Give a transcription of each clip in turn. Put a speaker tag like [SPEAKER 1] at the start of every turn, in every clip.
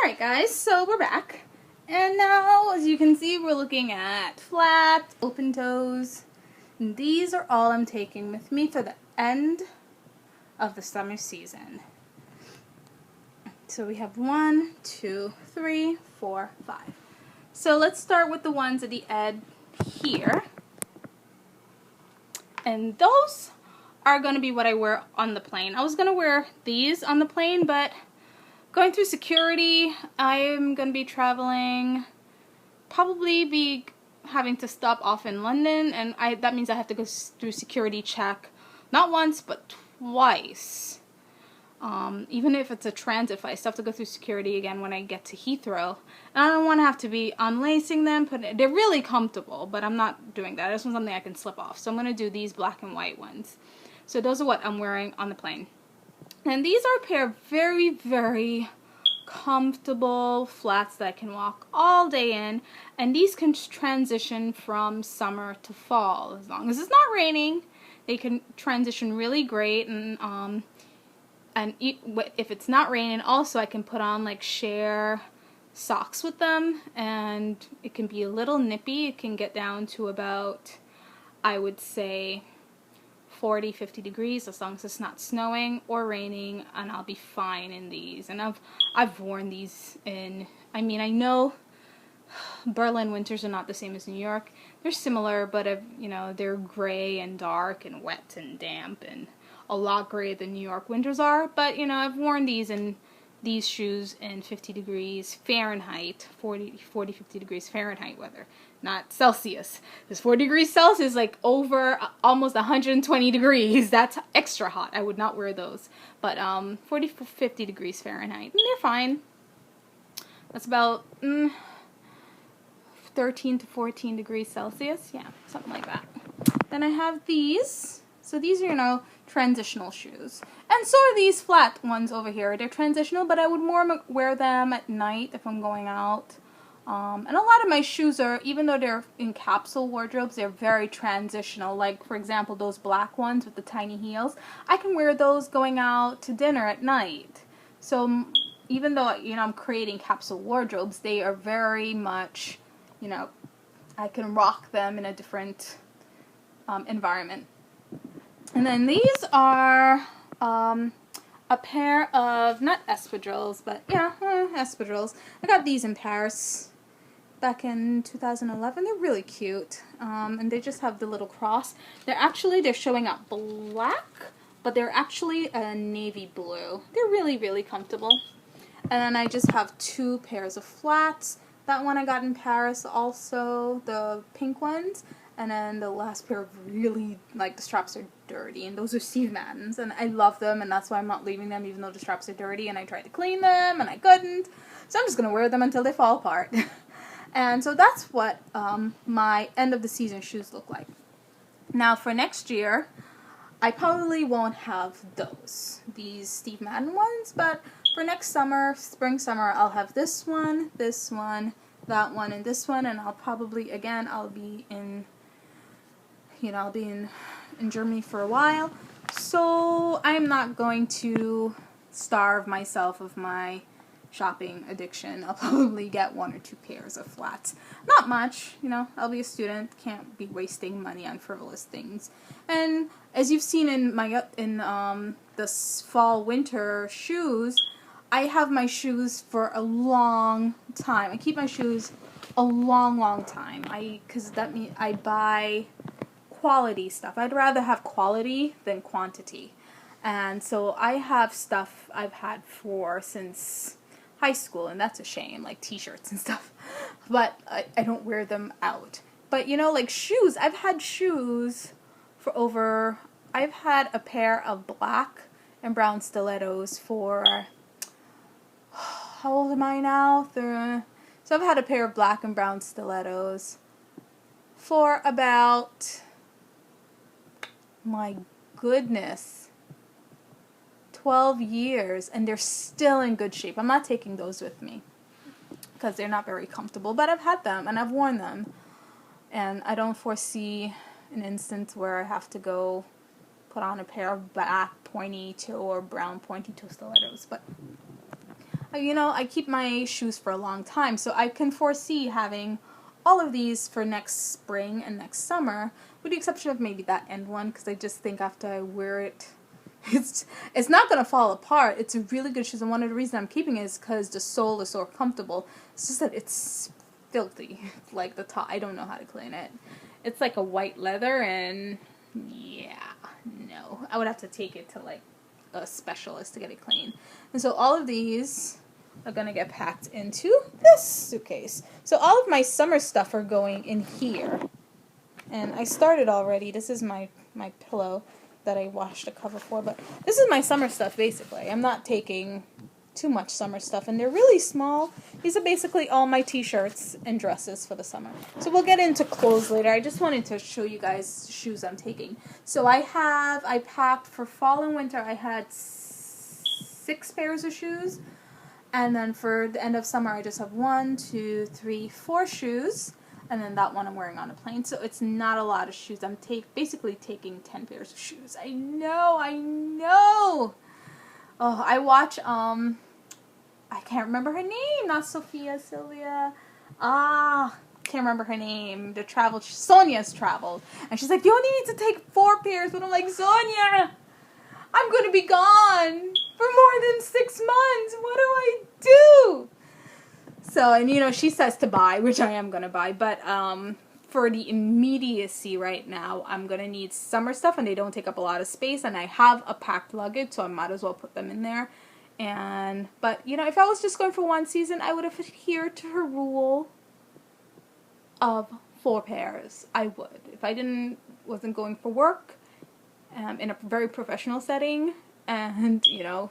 [SPEAKER 1] Alright guys, so we're back. And now, as you can see, we're looking at flat, open toes. And these are all I'm taking with me for the end of the summer season. So we have 1, 2, 3, 4, 5. So let's start with the ones at the end here. And those are going to be what I wear on the plane. I was going to wear these on the plane, but going through security, I'm going to be traveling, probably be having to stop off in London, and that means I have to go through security check, not once, but twice. Even if it's a transit flight, I still have to go through security again when I get to Heathrow. And I don't want to have to be unlacing them, but they're really comfortable, but I'm not doing that. I just want something I can slip off. So I'm going to do these black and white ones. So those are what I'm wearing on the plane. And these are a pair of very, very comfortable flats that I can walk all day in. And these can transition from summer to fall. As long as it's not raining, they can transition really great. And if it's not raining, also I can put on like sheer socks with them. And it can be a little nippy. It can get down to about, I would say, 40, 50 degrees as long as it's not snowing or raining, and I'll be fine in these. And I've worn these in, I mean, I know Berlin winters are not the same as New York. They're similar, but you know, they're gray and dark and wet and damp and a lot grayer than New York winters are. But you know, I've worn these shoes in 50 degrees Fahrenheit, 40, 50 degrees Fahrenheit weather, not Celsius. This 40 degrees Celsius is like over almost 120 degrees. That's extra hot. I would not wear those. But 40, 50 degrees Fahrenheit, and they're fine. That's about 13 to 14 degrees Celsius. Yeah, something like that. Then I have these. So these are, you know, transitional shoes. And so are these flat ones over here. They're transitional, but I would more wear them at night if I'm going out. And a lot of my shoes are, even though they're in capsule wardrobes, they're very transitional. Like, for example, those black ones with the tiny heels. I can wear those going out to dinner at night. So even though, you know, I'm creating capsule wardrobes, they are very much, you know, I can rock them in a different environment. And then these are a pair of, not espadrilles, but yeah, espadrilles. I got these in Paris back in 2011. They're really cute. And they just have the little cross. They're showing up black, but they're actually a navy blue. They're really, really comfortable. And then I just have 2 pairs of flats. That one I got in Paris also, the pink ones. And then the last pair of really, like, the straps are dirty. And those are Steve Maddens. And I love them, and that's why I'm not leaving them, even though the straps are dirty. And I tried to clean them, and I couldn't. So I'm just going to wear them until they fall apart. And so that's what my end of the season shoes look like. Now, for next year, I probably won't have these Steve Madden ones. But for next summer, spring, summer, I'll have this one, that one, and this one. And I'll probably, again, I'll be in... You know, I'll be in Germany for a while, so I'm not going to starve myself of my shopping addiction. I'll probably get 1 or 2 pairs of flats. Not much, you know, I'll be a student, can't be wasting money on frivolous things. And as you've seen in this fall winter shoes, I have my shoes for a long time. I keep my shoes a long time. Because that means I buy quality stuff. I'd rather have quality than quantity. And so I have stuff I've had since high school, and that's a shame, like t-shirts and stuff. But I don't wear them out. But you know, like shoes, I've had a pair of black and brown stilettos for, how old am I now? So I've had a pair of black and brown stilettos for about, my goodness, 12 years, and they're still in good shape. I'm not taking those with me because they're not very comfortable, but I've had them and I've worn them, and I don't foresee an instance where I have to go put on a pair of black pointy toe or brown pointy toe stilettos. But you know, I keep my shoes for a long time, so I can foresee having all of these for next spring and next summer, with the exception of maybe that end one, because I just think after I wear it, it's not going to fall apart. It's a really good shoes, and one of the reasons I'm keeping it is because the sole is so comfortable. It's just that it's filthy, like the top. I don't know how to clean it. It's like a white leather, and yeah, no. I would have to take it to like a specialist to get it clean. And so all of these are going to get packed into this suitcase. So all of my summer stuff are going in here. And I started already. This is my pillow that I washed the cover for, but this is my summer stuff basically. I'm not taking too much summer stuff, and they're really small. These are basically all my t-shirts and dresses for the summer. So we'll get into clothes later. I just wanted to show you guys shoes I'm taking. So I packed for fall and winter, I had 6 pairs of shoes, and then for the end of summer I just have 1, 2, 3, 4 shoes. And then that one I'm wearing on a plane. So it's not a lot of shoes. I'm basically taking 10 pairs of shoes. I know. Oh, I watch, I can't remember her name. Not Sophia, Sylvia. Can't remember her name. Sonia's traveled. And she's like, you only need to take 4 pairs. But I'm like, Sonia, I'm going to be gone for more than 6 months. What do I do? So, and you know, she says to buy, which I am going to buy, but for the immediacy right now, I'm going to need summer stuff, and they don't take up a lot of space, and I have a packed luggage, so I might as well put them in there. But, you know, if I was just going for one season, I would have adhered to her rule of 4 pairs. I would. If I wasn't going for work, in a very professional setting, and, you know,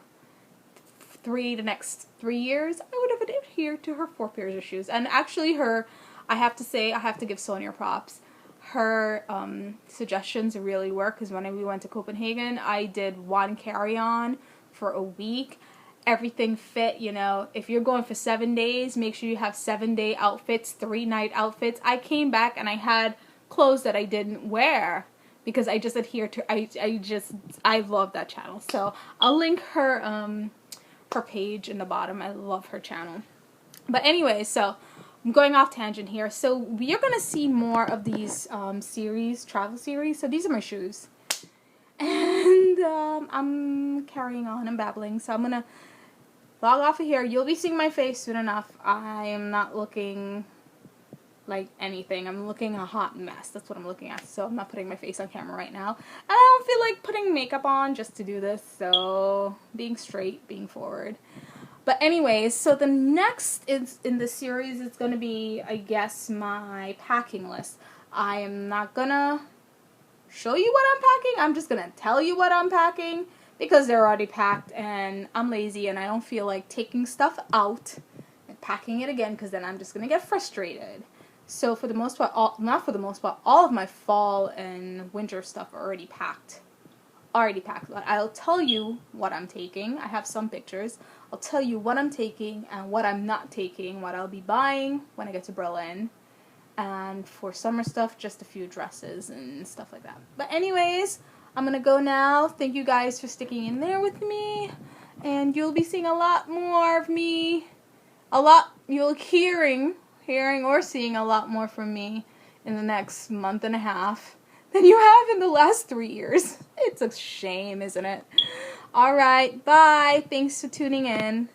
[SPEAKER 1] the next 3 years, I would have adhered to her 4 pairs of shoes. And actually I have to give Sonia props. Her suggestions really work, because when we went to Copenhagen, I did 1 carry-on for a week. Everything fit, you know. If you're going for 7 days, make sure you have 7-day outfits, 3-night outfits. I came back and I had clothes that I didn't wear, because I just adhered to, I love that channel. So I'll link her page in the bottom. I love her channel. But anyway, so I'm going off tangent here. So you're gonna see more of these travel series. So these are my shoes, and I'm carrying on and babbling. So I'm gonna log off of here. You'll be seeing my face soon enough. I am not looking like anything. I'm looking a hot mess. That's what I'm looking at. So I'm not putting my face on camera right now. And I don't feel like putting makeup on just to do this. So being straight, being forward. But anyways, so the next in the series is going to be, I guess, my packing list. I am not going to show you what I'm packing. I'm just going to tell you what I'm packing, because they're already packed and I'm lazy and I don't feel like taking stuff out and packing it again, because then I'm just going to get frustrated. So for the most part, all of my fall and winter stuff are already packed. But I'll tell you what I'm taking. I have some pictures. I'll tell you what I'm taking and what I'm not taking, what I'll be buying when I get to Berlin. And for summer stuff, just a few dresses and stuff like that. But anyways, I'm going to go now. Thank you guys for sticking in there with me. And you'll be seeing a lot more of me. You'll hearing or seeing a lot more from me in the next month and a half than you have in the last 3 years. It's a shame, isn't it? Alright, bye. Thanks for tuning in.